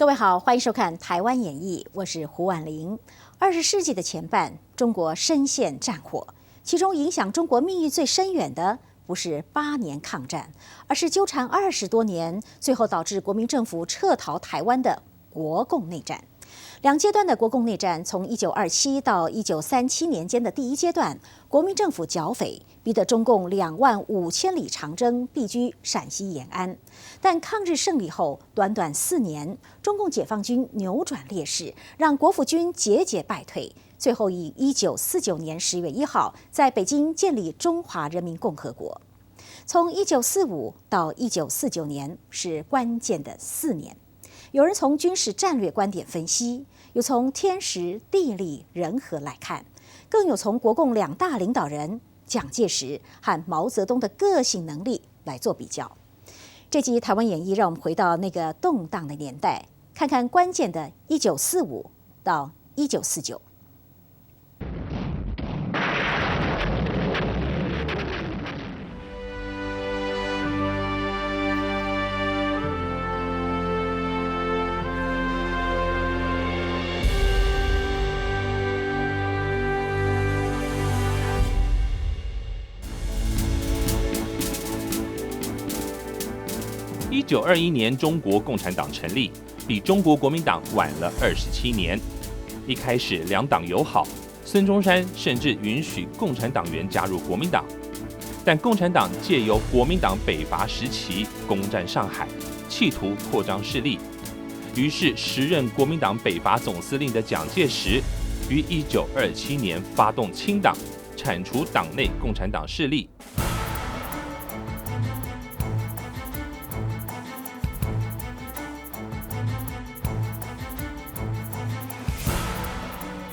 各位好，欢迎收看《台湾演义》，我是胡婉玲。20世纪的前半，中国深陷战火，其中影响中国命运最深远的，不是8年抗战，而是纠缠20多年，最后导致国民政府撤逃台湾的国共内战。两阶段的国共内战，从1927到1937年间的第一阶段，国民政府剿匪，逼得中共25000里长征避居陕西延安。但抗日胜利后，短短4年，中共解放军扭转劣势，让国府军节节败退，最后以1949年10月1号在北京建立中华人民共和国。从1945到1949年是关键的4年。有人从军事战略观点分析，有从天时地利人和来看，更有从国共2大领导人蒋介石和毛泽东的个性能力来做比较。这集《台湾演义》让我们回到那个动荡的年代，看看关键的1945到1949。1921年，中国共产党成立，比中国国民党晚了27年。一开始两党友好，孙中山甚至允许共产党员加入国民党。但共产党借由国民党北伐时期攻占上海，企图扩张势力。于是，时任国民党北伐总司令的蒋介石于1927年发动清党，铲除党内共产党势力。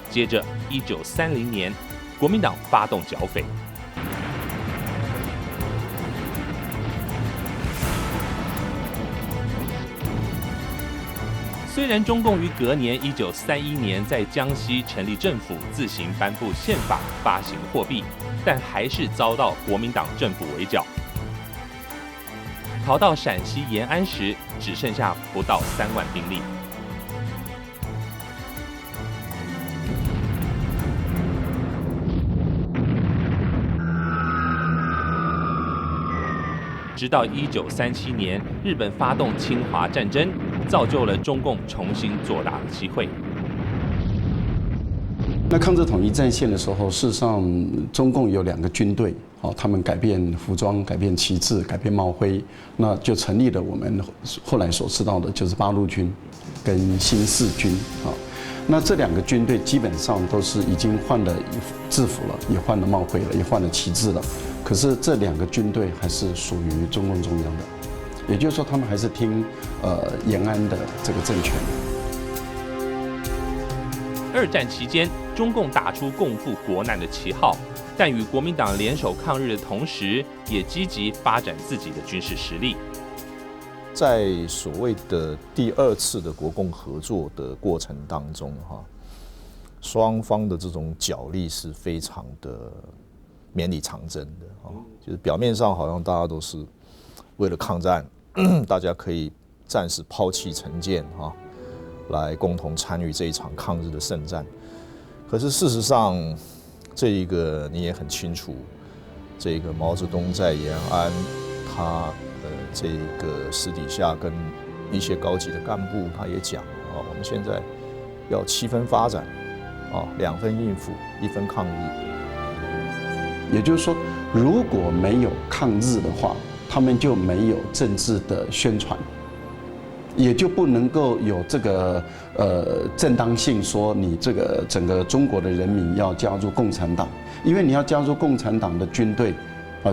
接着，1930年，国民党发动剿匪。虽然中共于隔年1931年在江西成立政府，自行颁布宪法，发行货币，但还是遭到国民党政府围剿。逃到陕西延安时，只剩下不到3万兵力。直到1937年，日本发动侵华战争，造就了中共重新做大的机会。那抗日统一战线的时候，事实上中共有2个军队，他们改变服装、改变旗帜、改变帽徽，那就成立了我们后来所知道的，就是八路军跟新四军啊。那这2个军队基本上都是已经换了制服了，也换了帽徽了，也换了旗帜了。可是这2个军队还是属于中共中央的，也就是说，他们还是听延安的这个政权。2战期间，中共打出共赴国难的旗号，但与国民党联手抗日的同时，也积极发展自己的军事实力。在所谓的第2次的国共合作的过程当中，双方的这种角力是非常的绵里长征的，就是表面上好像大家都是为了抗战，大家可以暂时抛弃成见来共同参与这一场抗日的圣战。可是事实上，这一个你也很清楚，这个毛泽东在延安，他这个私底下跟一些高级的干部，他也讲我们现在要7分发展2分应付，1分抗日。也就是说，如果没有抗日的话，他们就没有政治的宣传，也就不能够有这个正当性，说你这个整个中国的人民要加入共产党，因为你要加入共产党的军队，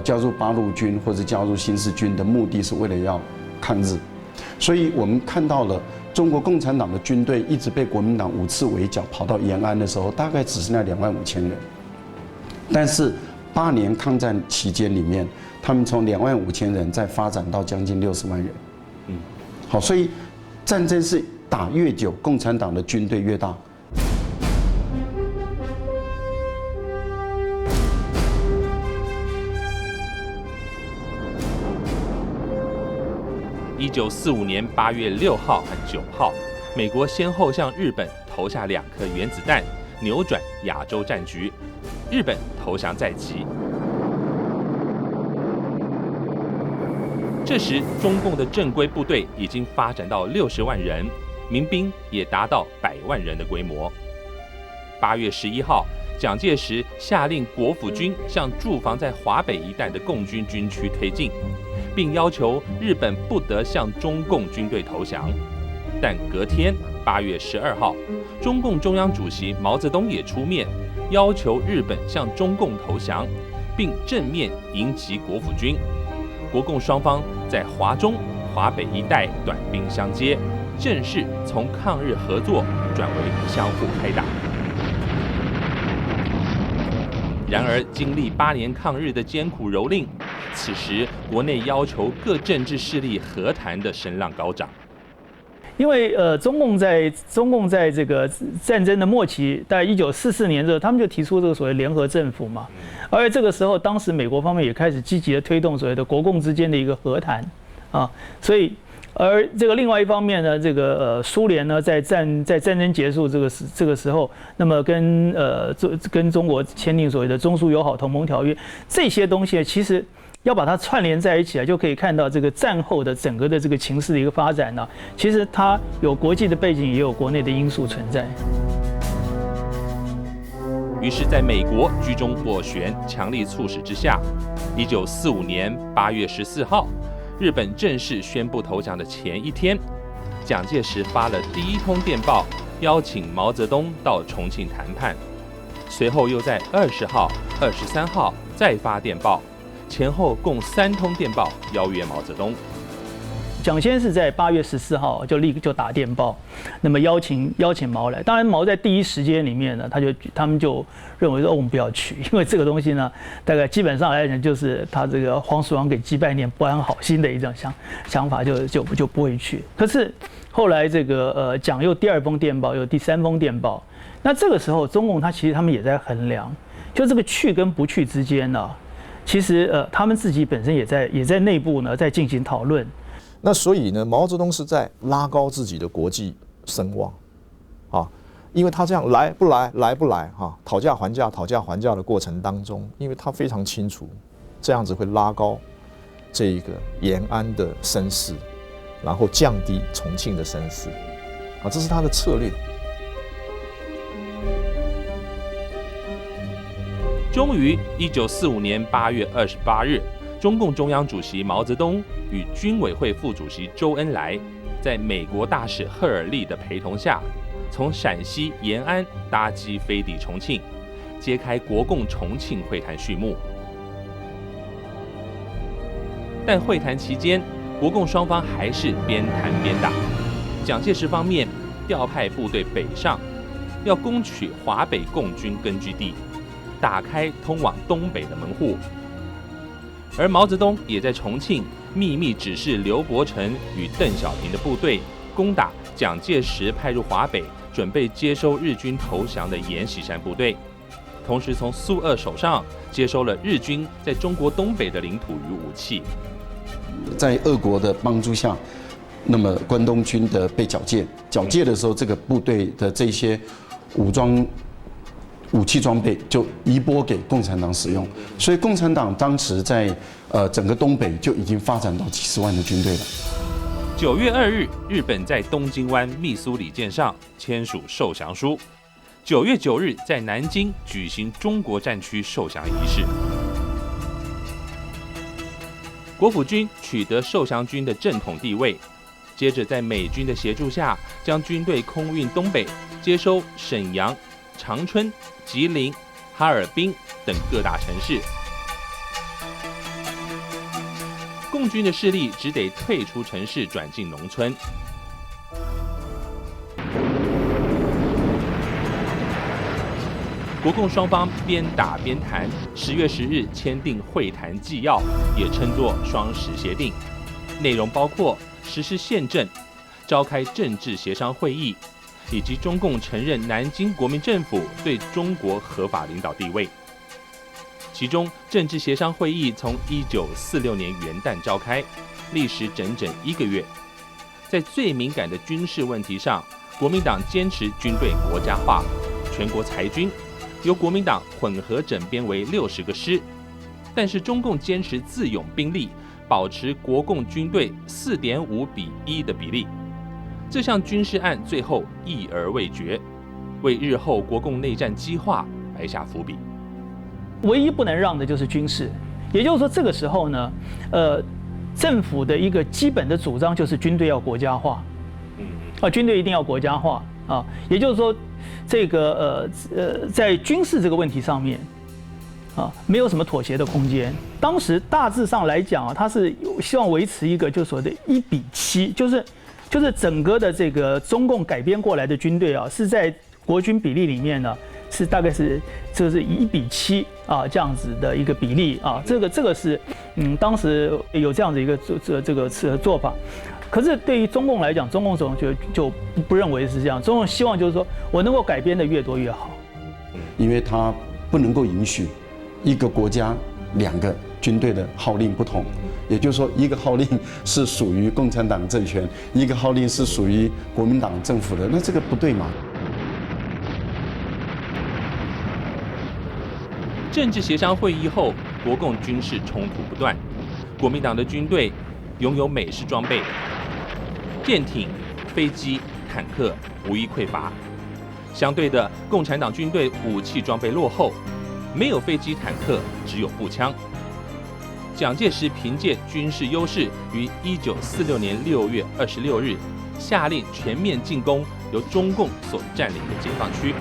加入八路军或者加入新四军的目的是为了要抗日，所以我们看到了中国共产党的军队一直被国民党5次围剿，跑到延安的时候，大概只剩下25000人，但是8年抗战期间里面，他们从25000人再发展到将近60万人。好，所以战争是打越久，共产党的军队越大。1945年8月6号和9号，美国先后向日本投下2颗原子弹，扭转亚洲战局，日本投降在即。这时，中共的正规部队已经发展到60万人，民兵也达到100万人的规模。8月11号，蒋介石下令国府军向驻防在华北一带的共军军区推进，并要求日本不得向中共军队投降。但隔天8月12号，中共中央主席毛泽东也出面，要求日本向中共投降，并正面迎击国府军。国共双方在华中、华北一带短兵相接，正式从抗日合作转为相互开打。然而，经历8年抗日的艰苦蹂躏，此时国内要求各政治势力和谈的声浪高涨。因为中共在这个战争的末期，大概1944年的时候，他们就提出这个所谓联合政府嘛。而这个时候，当时美国方面也开始积极的推动所谓的国共之间的一个和谈啊，所以而这个另外一方面呢，这个苏联呢在战争结束这个时候，那么跟中国签订所谓的中苏友好同盟条约，这些东西其实要把它串联在一起啊，就可以看到这个战后的整个的这个情势的一个发展呢，其实它有国际的背景，也有国内的因素存在。于是，在美国居中斡旋、强力促使之下，1945年8月14号，日本正式宣布投降的前一天，蒋介石发了第一通电报，邀请毛泽东到重庆谈判。随后又在20号、23号再发电报，前后共3通电报邀约毛泽东。蒋先是在8月14号就打电报，那么邀请毛来。当然，毛在第一时间里面呢，他们就认为说，我们不要去，因为这个东西呢，大概基本上来讲就是他这个黄鼠狼给鸡拜年不安好心的一种想法，就不会去。可是后来这个蒋又第2封电报，又第3封电报，那这个时候中共其实他们也在衡量，就这个去跟不去之间呢，其实他们自己本身也在内部呢在进行讨论。那所以呢，毛泽东是在拉高自己的国际声望，啊，因为他这样来不来哈，讨价还价的过程当中，因为他非常清楚，这样子会拉高这一个延安的声势，然后降低重庆的声势，啊，这是他的策略。终于，1945年8月28日。中共中央主席毛泽东与军委会副主席周恩来，在美国大使赫尔利的陪同下，从陕西延安搭机飞抵重庆，揭开国共重庆会谈序幕。但会谈期间，国共双方还是边谈边打。蒋介石方面调派部队北上，要攻取华北共军根据地，打开通往东北的门户。而毛泽东也在重庆秘密指示刘伯承与邓小平的部队攻打蒋介石派入华北准备接收日军投降的阎锡山部队，同时从苏俄手上接收了日军在中国东北的领土与武器。在俄国的帮助下，那么关东军的被缴界的时候，这个部队的这些武器装备就移拨给共产党使用，所以共产党当时在整个东北就已经发展到几十万的军队了。9月2日，日本在东京湾密苏里舰上签署受降书。9月9日，在南京举行中国战区受降仪式。国府军取得受降军的正统地位，接着在美军的协助下，将军队空运东北，接收沈阳、长春、吉林、哈尔滨等各大城市。共军的势力只得退出城市，转进农村。国共双方边打边谈，10月10日签订会谈纪要，也称作双十协定。内容包括实施宪政、召开政治协商会议，以及中共承认南京国民政府对中国合法领导地位。其中，政治协商会议从1946年元旦召开，历时整整1个月。在最敏感的军事问题上，国民党坚持军队国家化，全国裁军，由国民党混合整编为60个师，但是中共坚持自勇兵力，保持国共军队4.5比1的比例。这项军事案最后议而未决，为日后国共内战激化埋下伏笔。唯一不能让的就是军事，也就是说，这个时候呢，政府的一个基本的主张就是军队要国家化，军队一定要国家化啊，也就是说，这个在军事这个问题上面啊，没有什么妥协的空间。当时大致上来讲啊，他是希望维持一个就是所谓的1比7，就是整个的这个中共改编过来的军队啊，是在国军比例里面呢，是大概是1比7啊这样子的一个比例啊，这个是当时有这样的一个这个做法。可是对于中共来讲，中共总就不认为是这样，中共希望就是说我能够改编的越多越好，因为他不能够允许一个国家2个军队的号令不同，也就是说，一个号令是属于共产党政权，一个号令是属于国民党政府的，那这个不对嘛？政治协商会议后，国共军事冲突不断，国民党的军队拥有美式装备，舰艇、飞机、坦克无一匮乏。相对的，共产党军队武器装备落后，没有飞机、坦克，只有步枪。蒋介石凭借军事优势，于1946年6月26日下令全面进攻由中共所占领的解放区。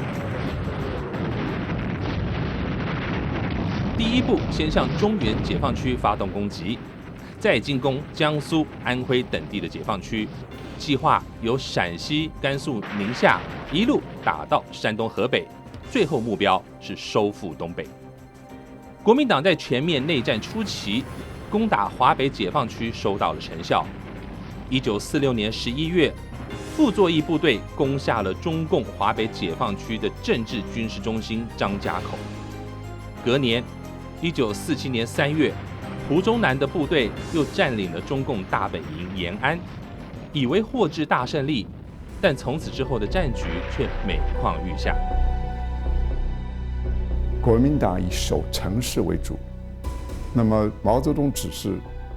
第一步，先向中原解放区发动攻击，再进攻江苏、安徽等地的解放区，计划由陕西、甘肃、宁夏一路打到山东、河北，最后目标是收复东北。国民党在全面内战初期，攻打华北解放区收到了成效。1946年11月，傅作义部队攻下了中共华北解放区的政治军事中心张家口。隔年，1947年3月，胡宗南的部队又占领了中共大本营延安，以为获致大胜利，但从此之后的战局却每况愈下。国民党以守城市为主，那么毛泽东指示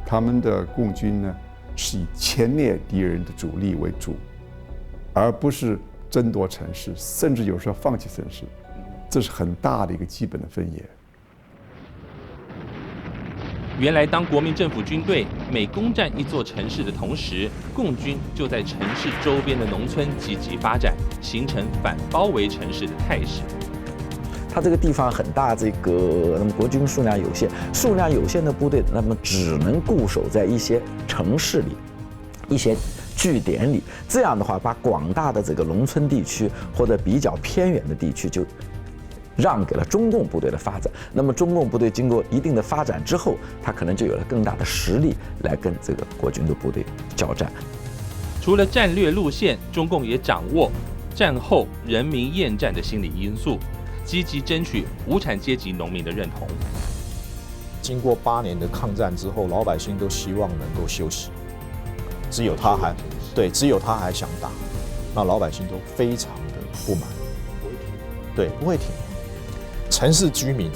他们的共军呢，是以歼灭敌人的主力为主，而不是争夺城市，甚至有时候放弃城市，这是很大的一个基本的分野。原来，当国民政府军队每攻占一座城市的同时，共军就在城市周边的农村积极发展，形成反包围城市的态势。它这个地方很大，那么国军数量有限，数量有限的部队，那么只能固守在一些城市里、一些据点里。这样的话，把广大的这个农村地区或者比较偏远的地区就让给了中共部队的发展。那么中共部队经过一定的发展之后，它可能就有了更大的实力来跟这个国军的部队交战。除了战略路线，中共也掌握战后人民厌战的心理因素，积极争取无产阶级农民的认同。经过8年的抗战之后，老百姓都希望能够休息，只有他还想打，那老百姓都非常的不满，对，不会停。城市居民，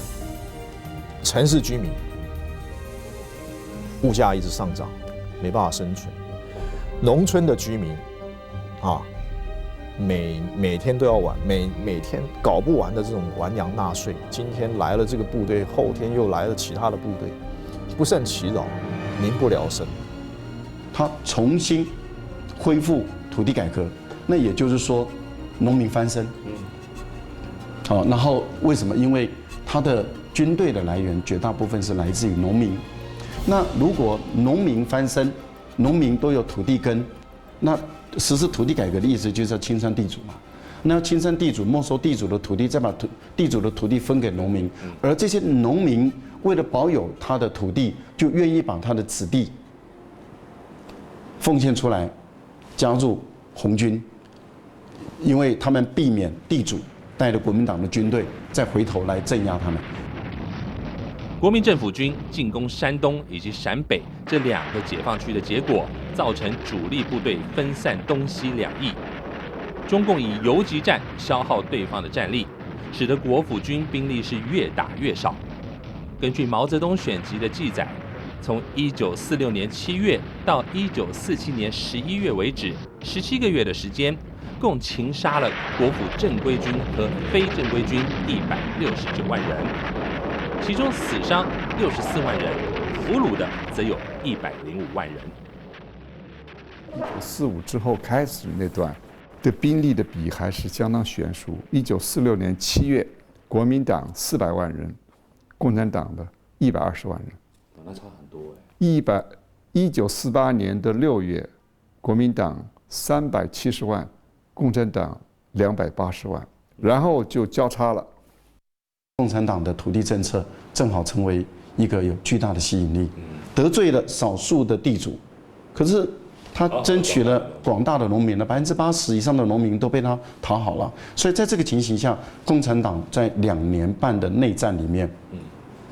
物价一直上涨，没办法生存。农村的居民，每天都要玩，每天搞不完的这种完洋纳税。今天来了这个部队，后天又来了其他的部队，不胜其扰，民不聊生。他重新恢复土地改革，那也就是说，农民翻身。好，然后为什么？因为他的军队的来源绝大部分是来自于农民。那如果农民翻身，农民都有土地根，那实施土地改革的意思就是要清算地主嘛。那要清算地主，没收地主的土地，再把地主的土地分给农民，而这些农民为了保有他的土地，就愿意把他的子弟奉献出来，加入红军，因为他们避免地主带着国民党的军队再回头来镇压他们。国民政府军进攻山东以及陕北这2个解放区的结果，造成主力部队分散东西两翼。中共以游击战消耗对方的战力，使得国府军兵力是越打越少。根据毛泽东选集的记载，从1946年7月到1947年11月为止，17个月的时间，共擒杀了国府正规军和非正规军169万人，其中死伤64万人，俘虏的则有105万人。1945之后开始那段的兵力的比还是相当悬殊。1946年7月，国民党400万人，共产党的120万人，那差很多哎。1948年的6月，国民党370万，共产党280万，然后就交叉了。共产党的土地政策正好成为一个有巨大的吸引力，得罪了少数的地主，可是他争取了广大的农民了，80%以上的农民都被他讨好了。所以在这个情形下，共产党在2年半的内战里面，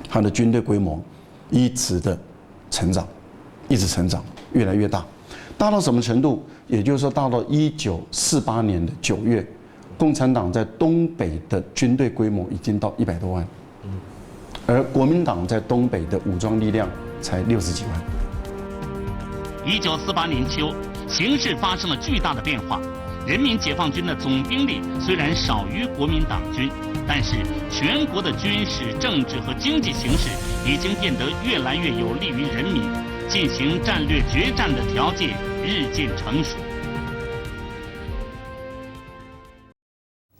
他的军队规模一直的成长，一直成长，越来越大，大到什么程度？也就是说，到了1948年的9月，共产党在东北的军队规模已经到100多万，而国民党在东北的武装力量才60几万。1948年秋，形势发生了巨大的变化。人民解放军的总兵力虽然少于国民党军，但是全国的军事、政治和经济形势已经变得越来越有利于人民，进行战略决战的条件日渐成熟。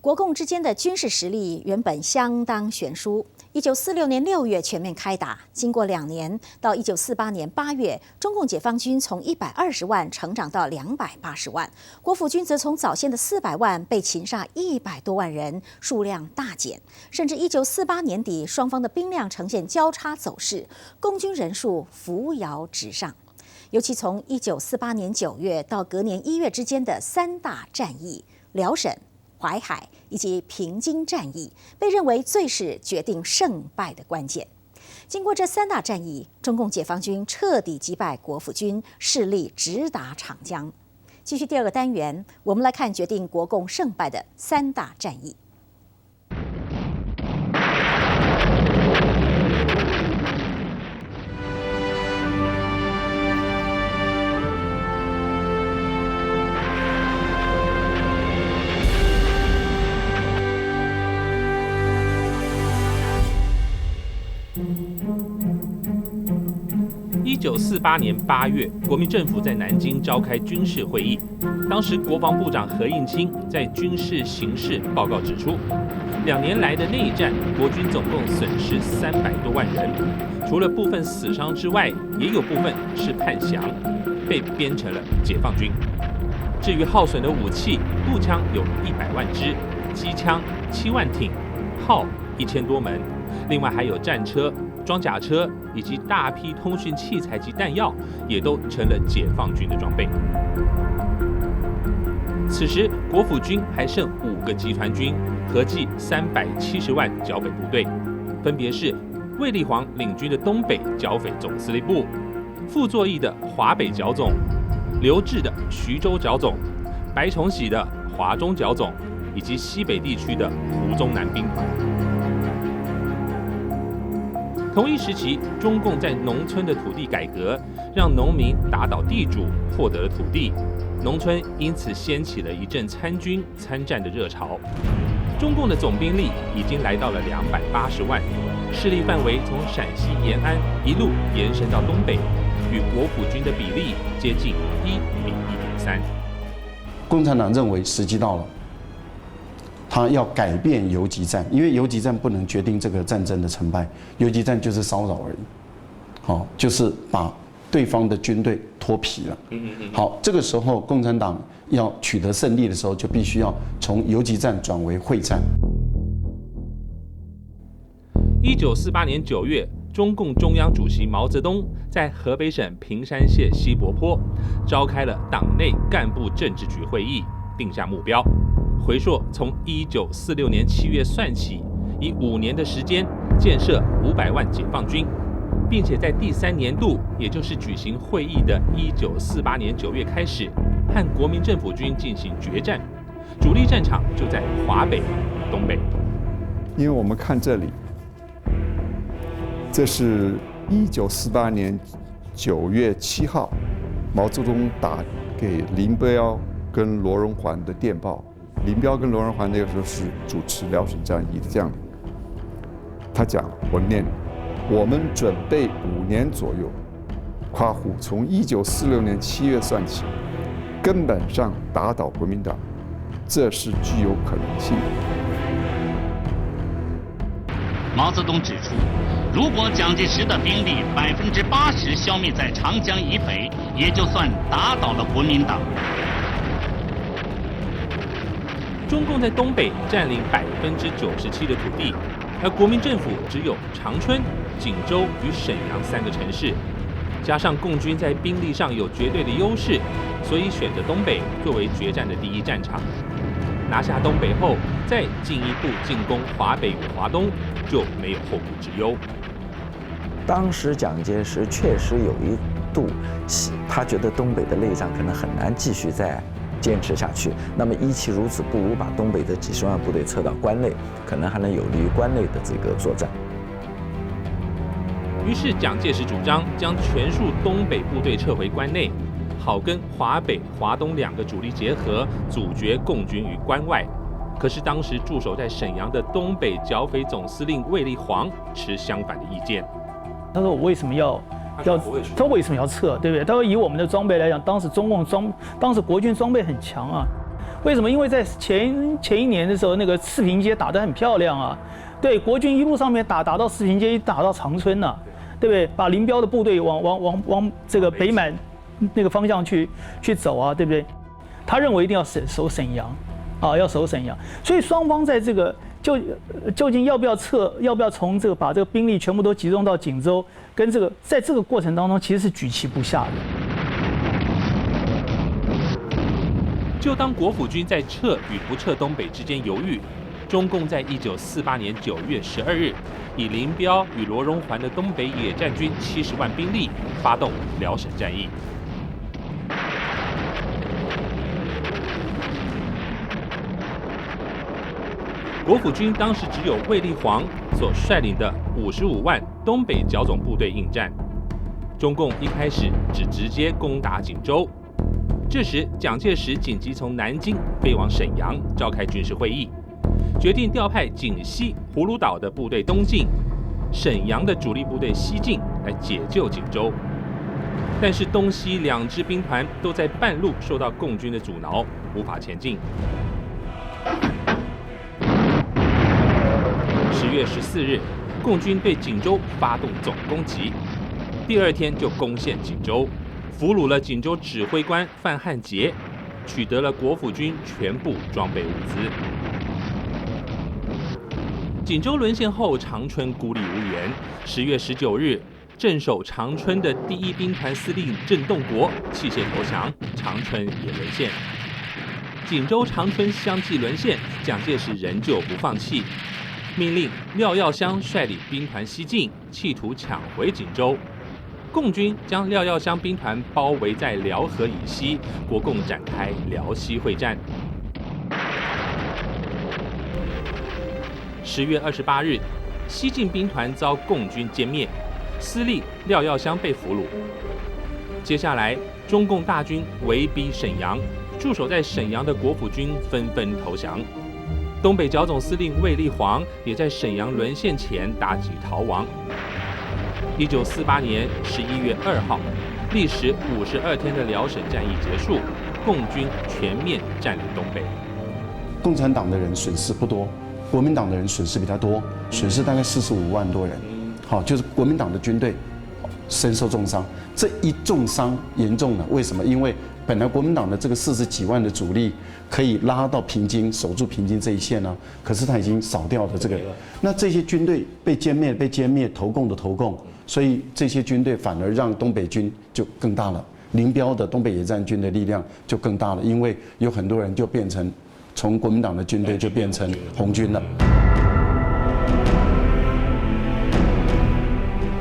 国共之间的军事实力原本相当悬殊。1946年6月全面开打，经过2年，到1948年8月，中共解放军从120万成长到280万，国府军则从早先的400万被擒杀100多万人，数量大减。甚至1948年底，双方的兵量呈现交叉走势，共军人数扶摇直上。尤其从1948年9月到隔年1月之间的3大战役——辽沈、淮海以及平津战役，被认为最是决定胜败的关键。经过这3大战役，中共解放军彻底击败国府军，势力直达长江。继续第2个单元，我们来看决定国共胜败的3大战役。1948年8月，国民政府在南京召开军事会议。当时国防部长何应钦在军事形势报告指出，2年来的内战，国军总共损失300多万人，除了部分死伤之外，也有部分是叛降，被编成了解放军。至于耗损的武器，步枪有100万支，机枪7万挺，炮1000多门，另外还有战车、装甲车以及大批通讯器材及弹药，也都成了解放军的装备。此时，国府军还剩5个集团军，合计370万剿匪部队，分别是卫立煌领军的东北剿匪总司令部、傅作义的华北剿总、刘峙的徐州剿总、白崇禧的华中剿总，以及西北地区的胡宗南兵团。同一时期，中共在农村的土地改革，让农民打倒地主，获得了土地，农村因此掀起了一阵参军参战的热潮。中共的总兵力已经来到了280万，势力范围从陕西延安一路延伸到东北，与国府军的比例接近1:1.3。共产党认为时机到了，他要改变游击战，因为游击战不能决定这个战争的成败，游击战就是骚扰而已，好，就是把对方的军队脱皮了。好，这个时候共产党要取得胜利的时候，就必须要从游击战转为会战。1948年9月，中共中央主席毛泽东在河北省平山县西柏坡召开了党内干部政治局会议，定下目标。回溯从1946年7月算起，以5年的时间建设500万解放军，并且在第3年度，也就是举行会议的1948年9月开始，和国民政府军进行决战，主力战场就在华北、东北。因为我们看这里，这是1948年9月7号，毛泽东打给林彪跟罗荣桓的电报。林彪跟罗荣桓那个时候是主持辽沈战役的将领。他讲，我念，我们准备5年左右，括弧从1946年7月算起，根本上打倒国民党，这是具有可能性的。毛泽东指出，如果蒋介石的兵力80%消灭在长江以北，也就算打倒了国民党。中共在东北占领97%的土地，而国民政府只有长春、锦州与沈阳3个城市。加上共军在兵力上有绝对的优势，所以选择东北作为决战的第一战场。拿下东北后，再进一步进攻华北与华东，就没有后顾之忧。当时蒋介石确实有一度，他觉得东北的内战可能很难继续再坚持下去。那么，与其如此，不如把东北的几十万部队撤到关内，可能还能有利于关内的这个作战。于是，蒋介石主张将全数东北部队撤回关内，好跟华北、华东2个主力结合，阻绝共军于关外。可是当时驻守在沈阳的东北剿匪总司令卫立煌持相反的意见。他说：“我为什么要？他为什么要撤？对不对？他说以我们的装备来讲，当时国军装备很强啊。为什么？因为在前一年的时候，那个四平街打得很漂亮啊。对，国军一路上面打到四平街，打到长春了。”对不对？把林彪的部队往这个北满那个方向去走啊，对不对？他认为一定要守沈阳，啊，要守沈阳。所以双方在这个究竟要不要撤，要不要从这个把这个兵力全部都集中到锦州，跟这个在这个过程当中其实是举棋不下的。就当国府军在撤与不撤东北之间犹豫，中共在1948年9月12日。以林彪与罗荣桓的东北野战军70万兵力发动辽沈战役。国府军当时只有卫立煌所率领的55万东北剿总部队应战。中共一开始只直接攻打锦州，这时蒋介石紧急从南京飞往沈阳召开军事会议。决定调派锦西、葫芦岛的部队东进，沈阳的主力部队西进，来解救锦州。但是东西2支兵团都在半路受到共军的阻挠，无法前进。10月14日，共军对锦州发动总攻击，第2天就攻陷锦州，俘虏了锦州指挥官范汉杰，取得了国府军全部装备物资。锦州沦陷后，长春孤立无援。10月19日，镇守长春的第1兵团司令郑洞国弃械投降，长春也沦陷。锦州、长春相继沦陷，蒋介石仍旧不放弃，命令廖耀湘率领兵团西进，企图抢回锦州。共军将廖耀湘兵团包围在辽河以西，国共展开辽西会战。10月28日，西进兵团遭共军歼灭，司令廖耀湘被俘虏。接下来，中共大军围逼沈阳，驻守在沈阳的国府军纷纷投降。东北剿总司令卫立煌也在沈阳沦陷前打击逃亡。1948年11月2号，历时52天的辽沈战役结束，共军全面占领东北。共产党的人损失不多。国民党的人损失比较多，损失大概45万多人。好，就是国民党的军队身受重伤，这一重伤严重了。为什么？因为本来国民党的这个40几万的主力可以拉到平津，守住平津这一线呢，可是他已经扫掉了这个。那这些军队被歼灭，投共的投共，所以这些军队反而让东北军就更大了。林彪的东北野战军的力量就更大了，因为有很多人就变成。从国民党的军队就变成红军了。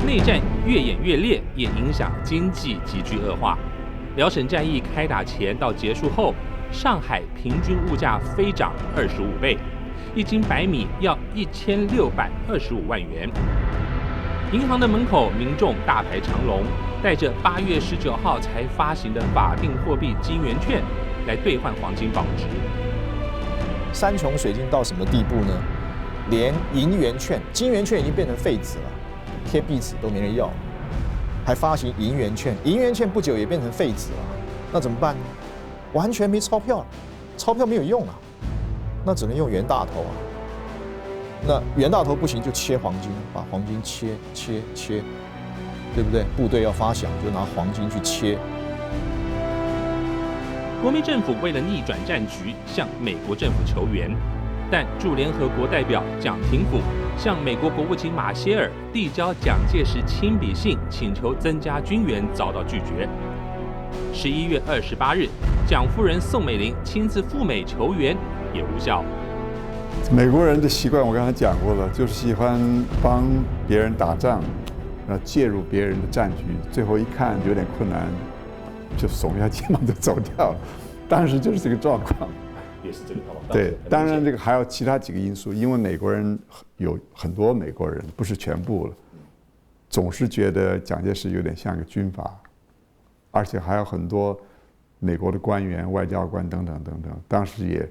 内战越演越烈，也影响经济急剧恶化。辽沈战役开打前到结束后，上海平均物价飞涨25倍，一斤白米要1625万元。银行的门口，民众大排长龙，带着8月19号才发行的法定货币金圆券来兑换黄金保值。山穷水尽到什么地步呢？连银圆券、金圆券已经变成废纸了，贴壁纸都没人要，还发行银圆券，银圆券不久也变成废纸了，那怎么办呢？完全没钞票了，钞票没有用了，那只能用袁大头啊。那袁大头不行就切黄金，把黄金切，对不对？部队要发饷就拿黄金去切。国民政府为了逆转战局，向美国政府求援，但驻联合国代表蒋廷甫向美国国务卿马歇尔递交蒋介石亲笔信，请求增加军援，遭到拒绝。11月28日，蒋夫人宋美龄亲自赴美求援，也无效。美国人的习惯我刚才讲过了，就是喜欢帮别人打仗，然后介入别人的战局，最后一看有点困难，就耸一下肩膀就走掉了。当时就是这个状况。也是这个状况。对，当然这个还有其他几个因素，因为美国人有很多美国人，不是全部了，总是觉得蒋介石有点像个军阀，而且还有很多美国的官员、外交官等等，当时也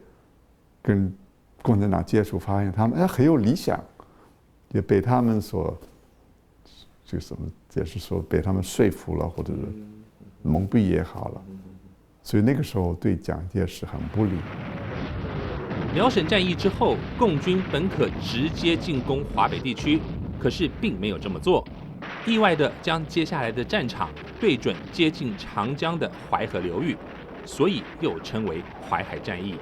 跟共产党接触，发现他们很有理想，也被他们所这个什么，也是说被他们说服了，或者是蒙蔽也好了，所以那个时候对蒋介石很不利。辽沈战役之后，共军本可直接进攻华北地区，可是并没有这么做，意外地将接下来的战场对准接近长江的淮河流域，所以又称为淮海战役。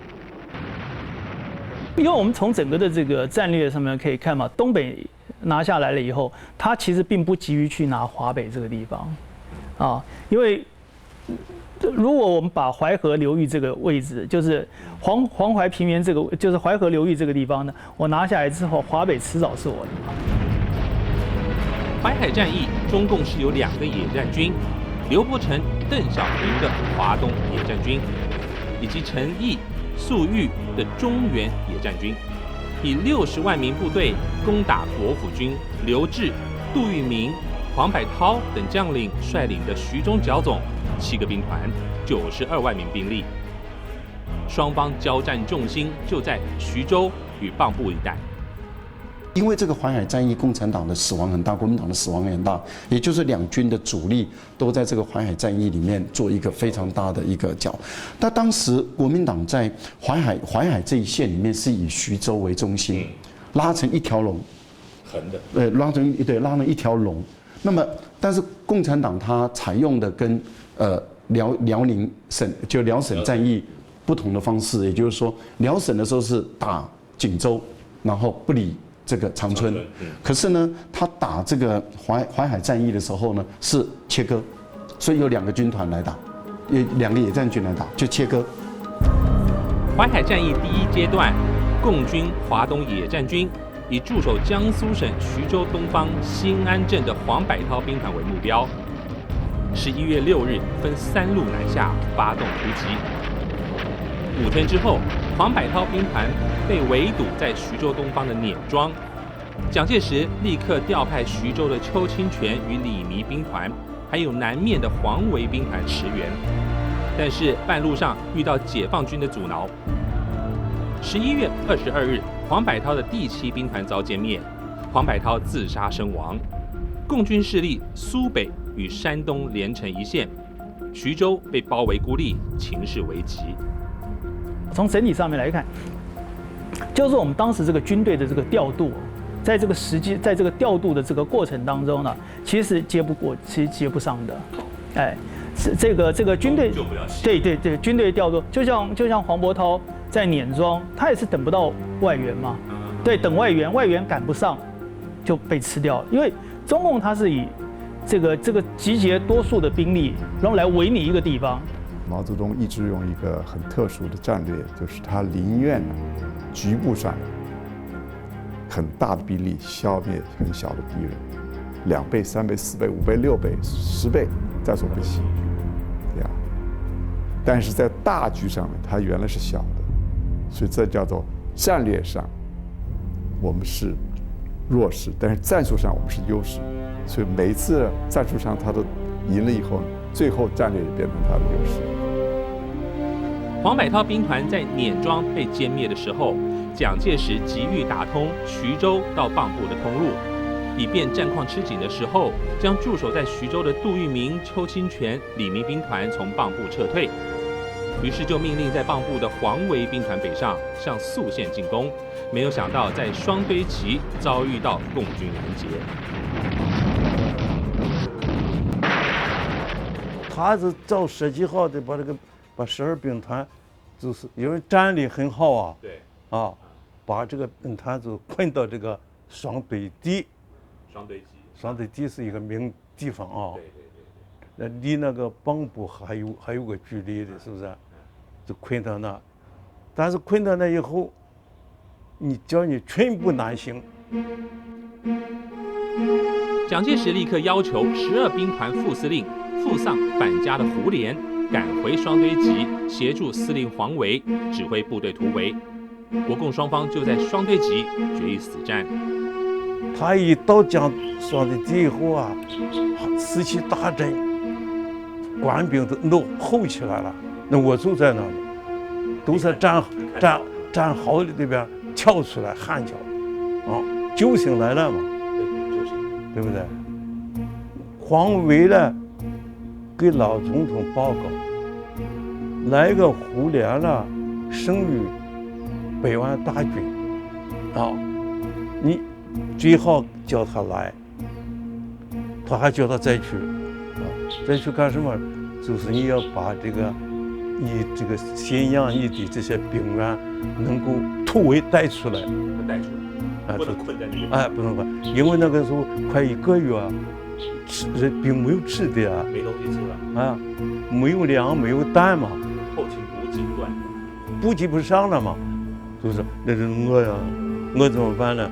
因为我们从整个的这个战略上面可以看嘛，东北拿下来了以后，他其实并不急于去拿华北这个地方，啊，因为如果我们把淮河流域这个位置，就是黄淮平原这个，就是淮河流域这个地方呢，我拿下来之后，华北迟早是我的。淮海战役，中共是有2个野战军，刘伯承、邓小平的华东野战军，以及陈毅、粟裕的中原野战军，以60万名部队攻打国府军刘峙、杜聿明、黄百韬等将领率领的徐中剿总7个兵团，92万名兵力。双方交战重心就在徐州与蚌埠一带。因为这个淮海战役，共产党的死亡很大，国民党的死亡也很大，也就是两军的主力都在这个淮海战役里面做一个非常大的一个角。但当时国民党在淮海这一线里面是以徐州为中心，拉成一条龙，横的，拉成一条龙。那么，但是共产党它采用的跟辽宁省就辽沈战役不同的方式，也就是说，辽沈的时候是打锦州，然后不理这个长春，可是呢，他打这个淮海战役的时候呢，是切割，所以有2个军团来打，有2个野战军来打，就切割。淮海战役第1阶段，共军华东野战军以驻守江苏省徐州东方新安镇的黄百韬兵团为目标，11月6日分3路南下，发动突击。5天之后，黄百韬兵团被围堵在徐州东方的碾庄，蒋介石立刻调派徐州的邱清泉与李弥兵团，还有南面的黄维兵团驰援，但是半路上遇到解放军的阻挠。11月22日，黄百韬的第7兵团遭歼灭，黄百韬自杀身亡。共军势力苏北与山东连成一线，徐州被包围孤立，情势危急。从整体上面来看，就是我们当时这个军队的这个调度，在这个调度的这个过程当中呢，其实接不上的，哎，这个军队，对，军队调度，就像黄伯韬在碾庄，他也是等不到外援嘛，对，等外援赶不上就被吃掉了，因为中共它是以这个集结多数的兵力，然后来围你一个地方。毛泽东一直用一个很特殊的战略，就是他宁愿局部上很大的兵力消灭很小的敌人，2倍、3倍、4倍、5倍、6倍、10倍，在所不惜，对呀。但是在大局上面，它原来是小的，所以这叫做战略上我们是弱势，但是战术上我们是优势。所以每一次战术上他都赢了以后，最后战略也变成他的优势。黄百韬兵团在碾庄被歼灭的时候，蒋介石急于打通徐州到蚌埠的通路，以便战况吃紧的时候，将驻守在徐州的杜聿明、邱清泉、李弥兵团从蚌埠撤退。于是就命令在蚌埠的黄维兵团北上，向宿县进攻。没有想到在双堆集遭遇到共军拦截。他是照设计好的，把12兵团，就是因为战力很好啊，对，啊，把这个兵团就困到这个双堆集。双堆集是一个名地方啊，那离那个蚌埠还有个距离的，是不是？就困到那，但是困到那以后，你全部南行。蒋介石立刻要求12兵团副司令傅丧返家的胡琏赶回双堆集，协助司令黄维指挥部队突围。国共双方就在双堆集决一死战。他一到双堆集以后啊，士气大振，官兵都吼起来了。那我就在那儿，都是战壕里边跳出来喊叫，啊，救星来了嘛，对不对？黄维呢，给老总统报告，来个胡琏呢，生于百万大军，啊，你最好叫他来，他还叫他再去，啊，再去干什么？就是你要把这个咸阳一的这些兵员能够突围带出来，不能困在那里。哎，不能困，因为那个时候快1个月啊，并没有吃的啊，没东西吃了啊，没有粮，没有蛋嘛，后勤补给断，补给不上了嘛，就是那是饿呀，饿怎么办呢？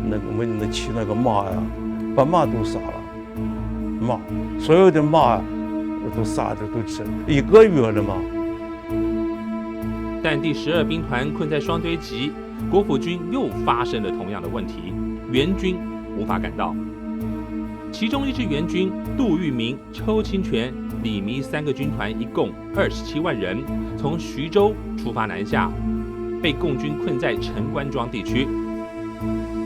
那我们骑那个马呀，把马都杀了，马所有的马都杀的都吃，1个月了嘛。但第12兵团困在双堆集，国府军又发生了同样的问题，援军无法赶到。其中一支援军杜聿明、邱清泉、李弥3个军团一共27万人，从徐州出发南下，被共军困在陈官庄地区。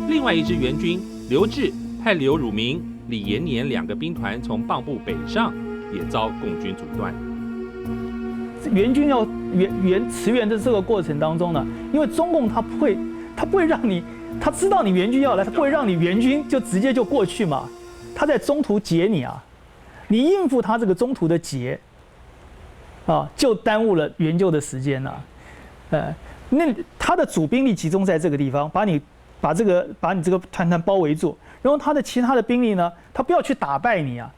另外一支援军刘峙派刘汝明、李延年2个兵团从蚌埠北上，也遭共军阻断。援军要驰援的这个过程当中呢，因为中共他不会让你，他知道你援军要来，他不会让你援军就直接就过去嘛，他在中途截你啊，你应付他这个中途的截，啊，就耽误了援救的时间了，那他的主兵力集中在这个地方，把你这个团包围住，然后他的其他的兵力呢，他不要去打败你啊，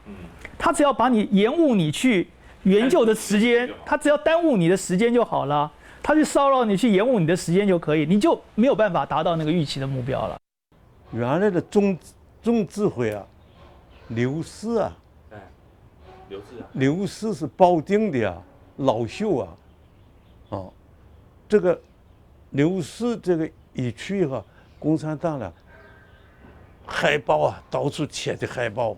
他只要把你延误你去援救的时间，他只要耽误你的时间就好了，他去骚扰你，去延误你的时间就可以，你就没有办法达到那个预期的目标了。原来的总指挥啊，刘氏啊，刘氏是保定的啊，老秀啊，啊，这个刘氏这个一去以后，共产党呢，海报啊，到处贴的海报，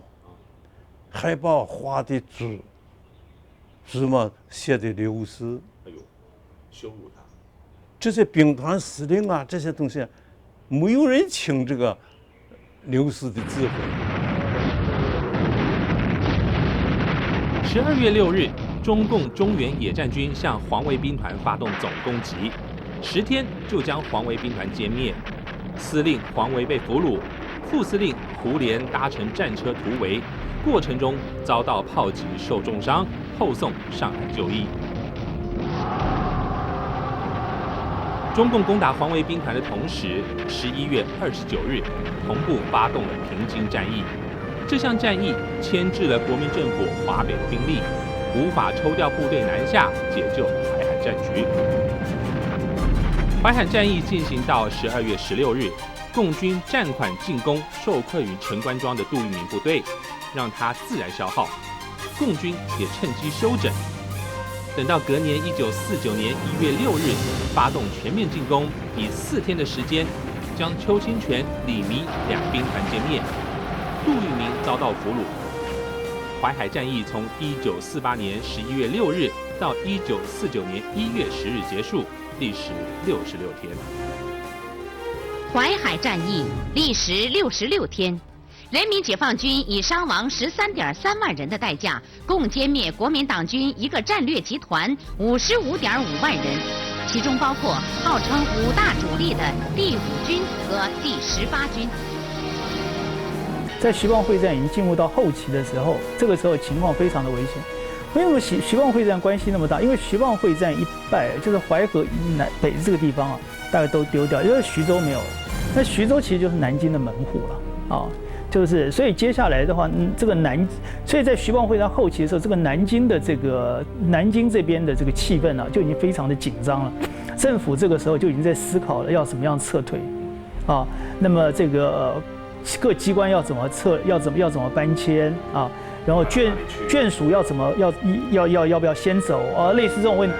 画的字嘛写的刘氏，哎呦，羞辱他。这些兵团司令啊，这些东西，没有人听这个刘氏的指挥。12月6日，中共中原野战军向黄维兵团发动总攻击，10天就将黄维兵团歼灭，司令黄维被俘虏，副司令胡琏搭乘战车突围，过程中遭到炮击受重伤，后送上海就医。中共攻打黄维兵团的同时，11月29日同步发动了平津战役。这项战役牵制了国民政府华北的兵力，无法抽调部队南下解救淮海战局。淮海战役进行到12月16日，共军战款进攻受困于陈官庄的杜聿明部队，让他自然消耗，共军也趁机休整。等到隔年1949年1月6日发动全面进攻，以4天的时间将邱清泉、李弥两兵团歼灭，杜聿明遭到俘虏。淮海战役从1948年11月6日到1949年1月10日结束，历时66天。淮海战役历时66天。人民解放军以伤亡13.3万人的代价，共歼灭国民党军一个战略集团55.5万人，其中包括号称5大主力的第5军和第18军。在徐蚌会战已经进入到后期的时候，这个时候情况非常的危险。为什么徐蚌会战关系那么大？因为徐蚌会战一败，就是淮河以南北这个地方啊，大概都丢掉，因为徐州没有了。那徐州其实就是南京的门户了啊。就是所以接下来的话，这个所以在徐蚌会战后期的时候，这个南京这边的这个气氛啊，就已经非常的紧张了。政府这个时候就已经在思考了要怎么样撤退，啊，那么这个各机关要怎么搬迁啊，然后眷属要怎么要不要先走啊，类似这种问题。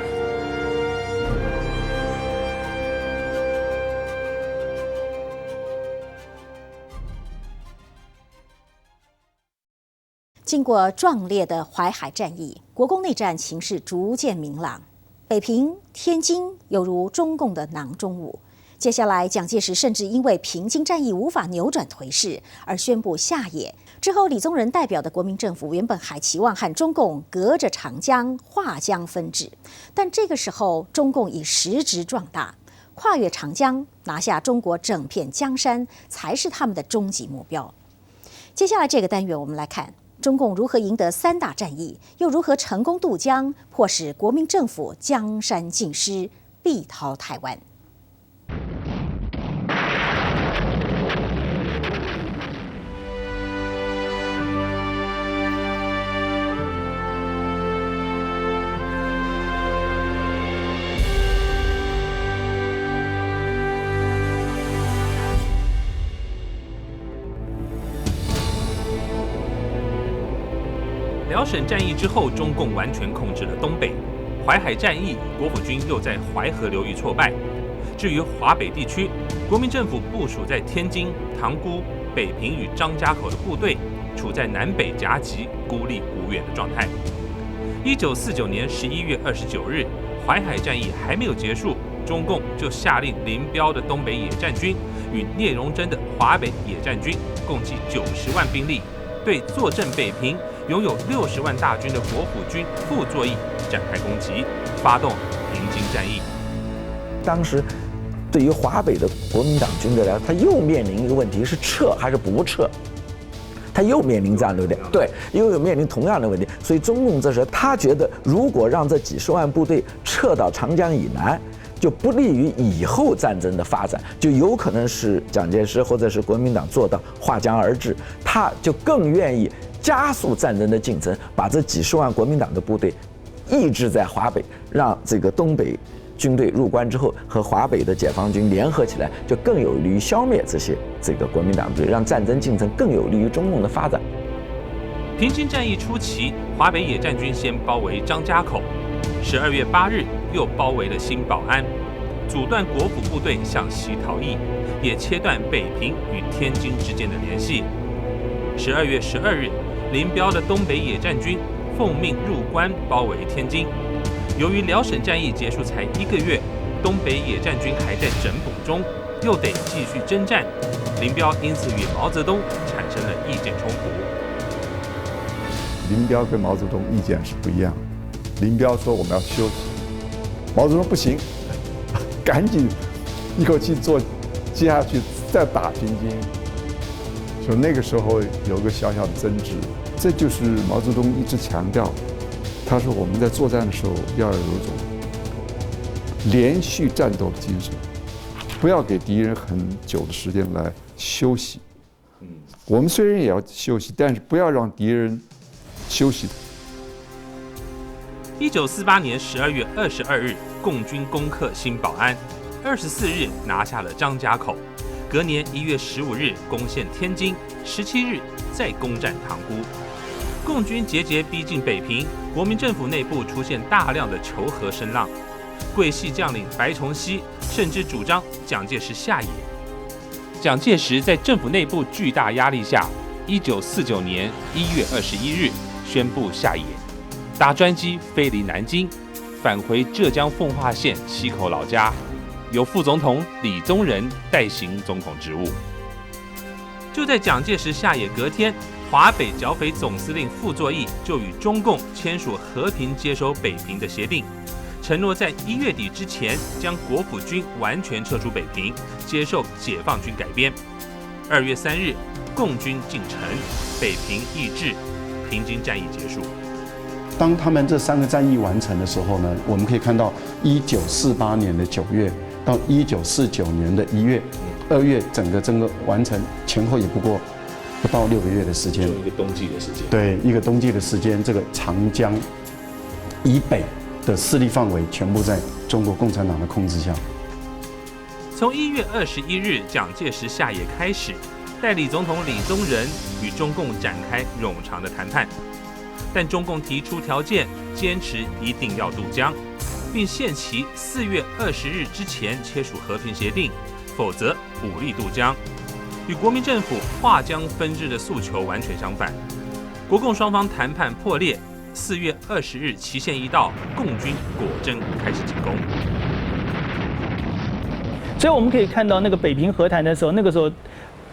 经过壮烈的淮海战役，国共内战情势逐渐明朗。北平、天津犹如中共的囊中物。接下来，蒋介石甚至因为平津战役无法扭转颓势而宣布下野。之后，李宗仁代表的国民政府原本还期望和中共隔着长江划江分治，但这个时候，中共已实质壮大，跨越长江拿下中国整片江山才是他们的终极目标。接下来这个单元，我们来看中共如何赢得3大战役，又如何成功渡江，迫使国民政府江山尽失，力逃台湾。辽沈战役之后，中共完全控制了东北。淮海战役，国府军又在淮河流域挫败。至于华北地区，国民政府部署在天津、塘沽、北平与张家口的部队，处在南北夹击、孤立无援的状态。1949年11月29日，淮海战役还没有结束，中共就下令林彪的东北野战军与聂荣臻的华北野战军共计90万兵力，对坐镇北平、拥有60万大军的国府军傅作义展开攻击，发动平津战役。当时，对于华北的国民党军队来说，他又面临一个问题：是撤还是不撤？他又面临这样的问题，对，又有面临同样的问题。所以中共这时候他觉得，如果让这几十万部队撤到长江以南，就不利于以后战争的发展，就有可能是蒋介石或者是国民党做到划江而治，他就更愿意加速战争的进程，把这几十万国民党的部队抑制在华北，让这个东北军队入关之后，和华北的解放军联合起来，就更有利于消灭这个国民党部队，让战争进程更有利于中共的发展。平津战役初期，华北野战军先包围张家口，12月8日又包围了新保安，阻断国府部队向西逃逸，也切断北平与天津之间的联系。12月12日，林彪的东北野战军奉命入关包围天津。由于辽沈战役结束才1个月，东北野战军还在整补中，又得继续征战，林彪因此与毛泽东产生了意见冲突。林彪跟毛泽东意见是不一样的。林彪说我们要休息，毛泽东不行，赶紧一口气接下去再打平津。所以那个时候有个小小的争执，这就是毛泽东一直强调，他说我们在作战的时候要有一种连续战斗的精神，不要给敌人很久的时间来休息。我们虽然也要休息，但是不要让敌人休息。1948年12月22日，共军攻克新保安，24日拿下了张家口，隔年1月15日攻陷天津，17日再攻占塘沽。共军节节逼近北平，国民政府内部出现大量的求和声浪。桂系将领白崇禧甚至主张蒋介石下野。蒋介石在政府内部巨大压力下，1949年1月21日宣布下野，搭专机飞离南京，返回浙江奉化县溪口老家，由副总统李宗仁代行总统职务。就在蒋介石下野隔天，华北剿匪总司令傅作义就与中共签署和平接收北平的协定，承诺在1月底之前将国府军完全撤出北平，接受解放军改编。2月3日，共军进城，北平易帜，平津战役结束。当他们这3个战役完成的时候呢，我们可以看到1948年的9月到1949年的1月、2月，整个完成前后也不到6个月的时间，就一个冬季的时间。对，一个冬季的时间，这个长江以北的势力范围全部在中国共产党的控制下。从1月21日蒋介石下野开始，代理总统李宗仁与中共展开冗长的谈判，但中共提出条件，坚持一定要渡江，并限期4月20日之前签署和平协定，否则武力渡江，与国民政府划江分治的诉求完全相反。国共双方谈判破裂，4月20日期限一到，共军果真开始进攻。所以我们可以看到，那个北平和谈的时候，那个时候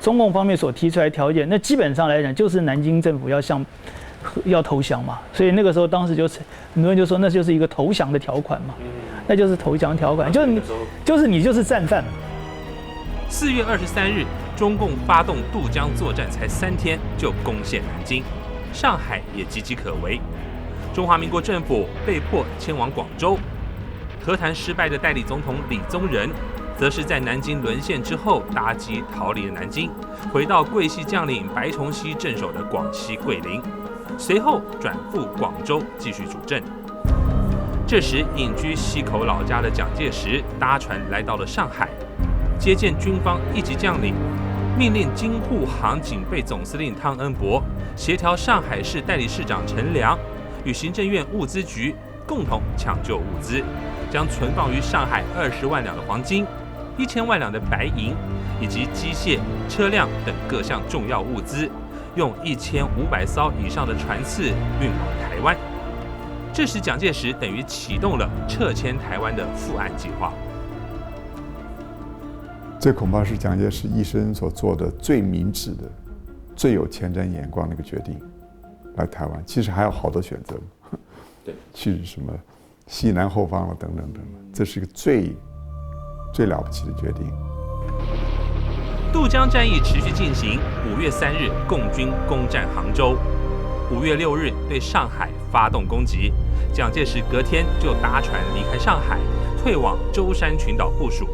中共方面所提出来的条件，那基本上来讲就是南京政府要投降嘛。所以那个时候当时就是很多人就说那就是一个投降的条款嘛，那就是投降条款，就是你就是战犯。4月23日，中共发动渡江作战才3天就攻陷南京，上海也岌岌可危。中华民国政府被迫迁往广州。和谈失败的代理总统李宗仁，则是在南京沦陷之后搭机逃离了南京，回到桂系将领白崇禧镇守的广西桂林，随后转赴广州继续主政。这时隐居溪口老家的蒋介石搭船来到了上海，接见军方一级将领，命令京沪航警备总司令汤恩伯协调上海市代理市长陈良与行政院物资局共同抢救物资，将存放于上海20万两的黄金、1000万两的白银以及机械、车辆等各项重要物资，用1500艘以上的船次运往台湾。这时蒋介石等于启动了撤迁台湾的复案计划。这恐怕是蒋介石一生所做的最明智的、最有前瞻眼光的一个决定。来台湾，其实还有好多选择，对，去什么西南后方了等等等等，这是一个最了不起的决定。渡江战役持续进行，5月3日，共军攻占杭州；5月6日对上海发动攻击。蒋介石隔天就搭船离开上海，退往舟山群岛部署。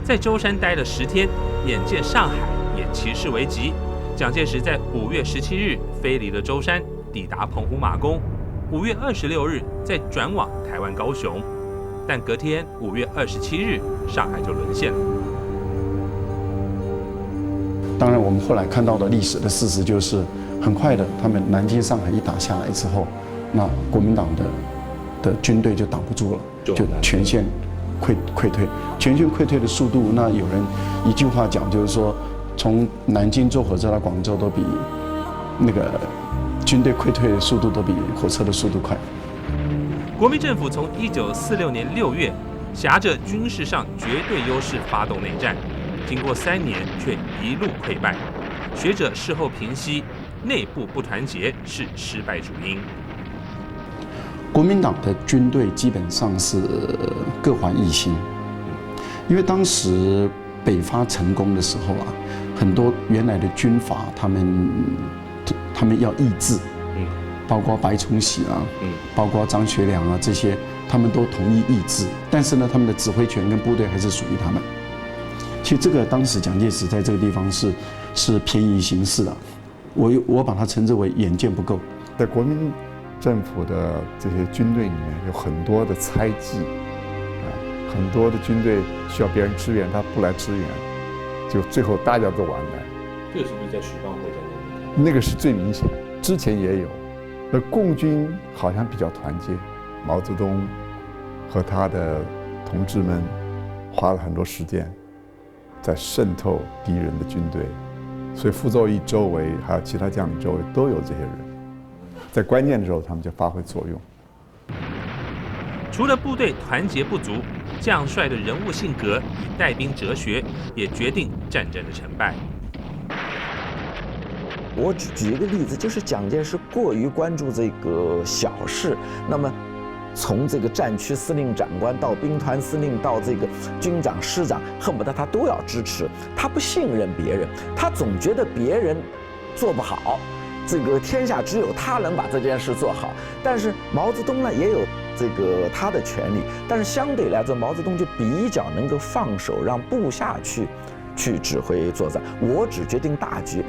在舟山待了10天，眼见上海也骑势为急，蒋介石在5月17日飞离了舟山，抵达澎湖马公。5月26日再转往台湾高雄，但隔天5月27日，上海就沦陷了。当然，我们后来看到的历史的事实就是，很快的，他们南京、上海一打下来之后，那国民党的军队就挡不住了，就全线溃退。全线溃退的速度，那有人一句话讲，就是说，从南京坐火车到广州都比那个军队溃退的速度都比火车的速度快。国民政府从1946年6月，挟着军事上绝对优势发动内战，经过3年却一路溃败。学者事后评析，内部不团结是失败主因。国民党的军队基本上是各怀一心，因为当时北伐成功的时候啊，很多原来的军阀他们要抑制，包括白崇禧啊，包括张学良啊这些，他们都同意抑制，但是呢，他们的指挥权跟部队还是属于他们。其实这个当时蒋介石在这个地方是便宜行事的，我把它称之为眼见不够。在国民政府的这些军队里面有很多的猜忌，很多的军队需要别人支援，他不来支援，就最后大家都完蛋。这个是不是在徐蚌会战争？那个是最明显，之前也有，那共军好像比较团结，毛泽东和他的同志们花了很多时间在渗透敌人的军队，所以傅作义周围还有其他将领周围都有这些人，在关键的时候他们就发挥作用。除了部队团结不足，将帅的人物性格与带兵哲学也决定战争的成败。我举一个例子，就是蒋介石过于关注这个小事，那么从这个战区司令长官到兵团司令到这个军长师长，恨不得他都要支持，他不信任别人，他总觉得别人做不好，这个天下只有他能把这件事做好。但是毛泽东呢也有这个他的权利，但是相对来说毛泽东就比较能够放手让部下去指挥作战，我只决定大局。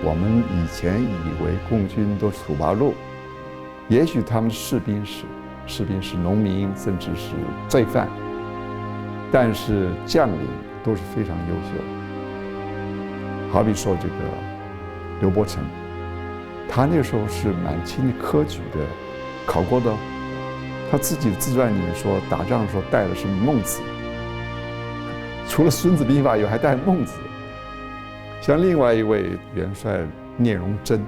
我们以前以为共军都是土八路，也许他们士兵是农民，甚至是罪犯，但是将领都是非常优秀。好比说这个刘伯承，他那时候是满清科举的考过的，他自己的自传里面说，打仗的时候带的是孟子，除了《孙子兵法》以外还带孟子。像另外一位元帅聂荣臻，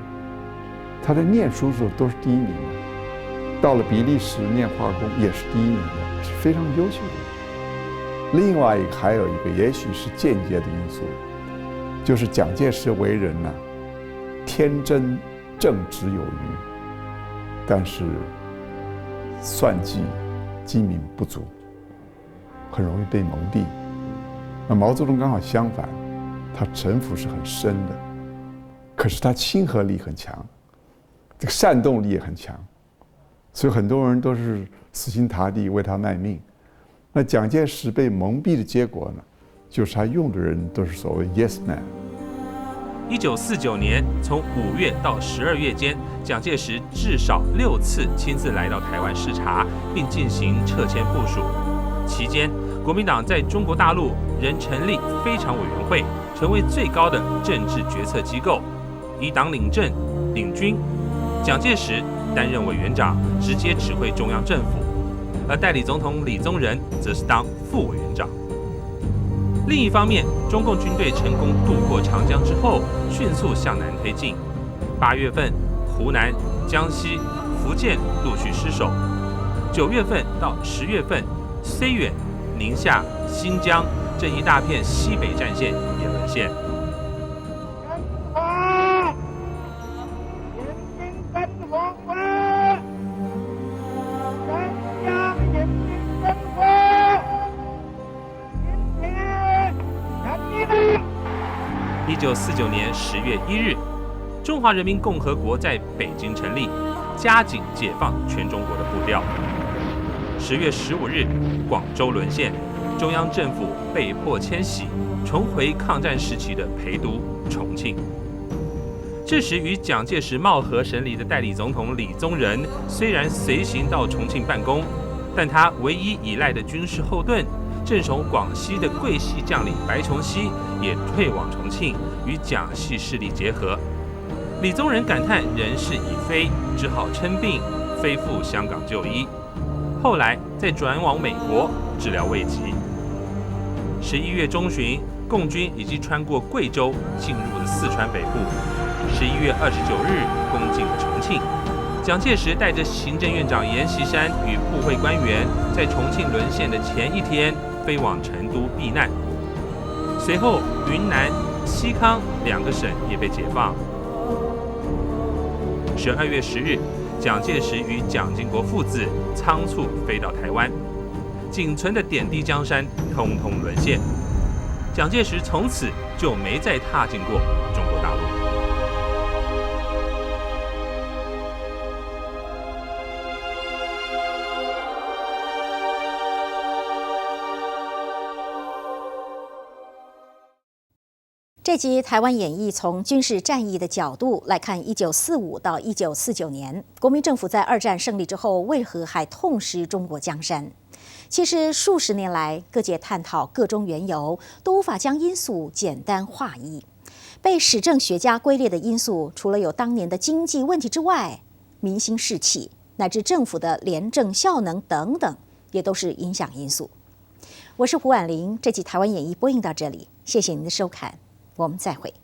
他在念书的时候都是第一名的，到了比利时念化工也是第一名的，是非常优秀的。另外还有一个，也许是间接的因素，就是蒋介石为人呢，天真正直有余，但是算计机敏不足，很容易被蒙蔽。那毛泽东刚好相反，他城府是很深的，可是他亲和力很强，这个煽动力也很强，所以很多人都是死心塌地为他卖命。那蒋介石被蒙蔽的结果呢，就是他用的人都是所谓 yes man。1949年，从5月到12月间，蒋介石至少6次亲自来到台湾视察，并进行撤迁部署。期间，国民党在中国大陆仍成立非常委员会，成为最高的政治决策机构，以党领政、领军。蒋介石担任委员长，直接指挥中央政府，而代理总统李宗仁则是当副委员长。另一方面，中共军队成功渡过长江之后，迅速向南推进。8月份，湖南、江西、福建陆续失守。9月份到10月份，绥远、宁夏、新疆这一大片西北战线也沦陷。1949年10月1日，中华人民共和国在北京成立，加紧解放全中国的步调。10月15日，广州沦陷，中央政府被迫迁徙，重回抗战时期的陪都重庆。这时，与蒋介石貌合神离的代理总统李宗仁虽然随行到重庆办公，但他唯一依赖的军事后盾，正从广西的桂系将领白崇禧也退往重庆，与蒋系势力结合。李宗仁感叹人事已非，只好称病飞赴香港就医，后来再转往美国治疗未及。11月中旬，共军已经穿过贵州，进入了四川北部。11月29日，攻进了重庆。蒋介石带着行政院长阎锡山与部会官员，在重庆沦陷的前一天飞往成都避难。随后，云南、西康2个省也被解放。12月10日，蒋介石与蒋经国父子仓促飞到台湾，仅存的点滴江山通通沦陷。蒋介石从此就没再踏进过中国大陆。这集《台湾演义》从军事战役的角度来看1945到1949年，国民政府在2战胜利之后，为何还痛失中国江山？其实数十年来，各界探讨各中缘由，都无法将因素简单化义。被史政学家归列的因素，除了有当年的经济问题之外，民心士气乃至政府的廉政效能等等，也都是影响因素。我是胡婉玲，这集《台湾演艺》播映到这里，谢谢您的收看，我们再会。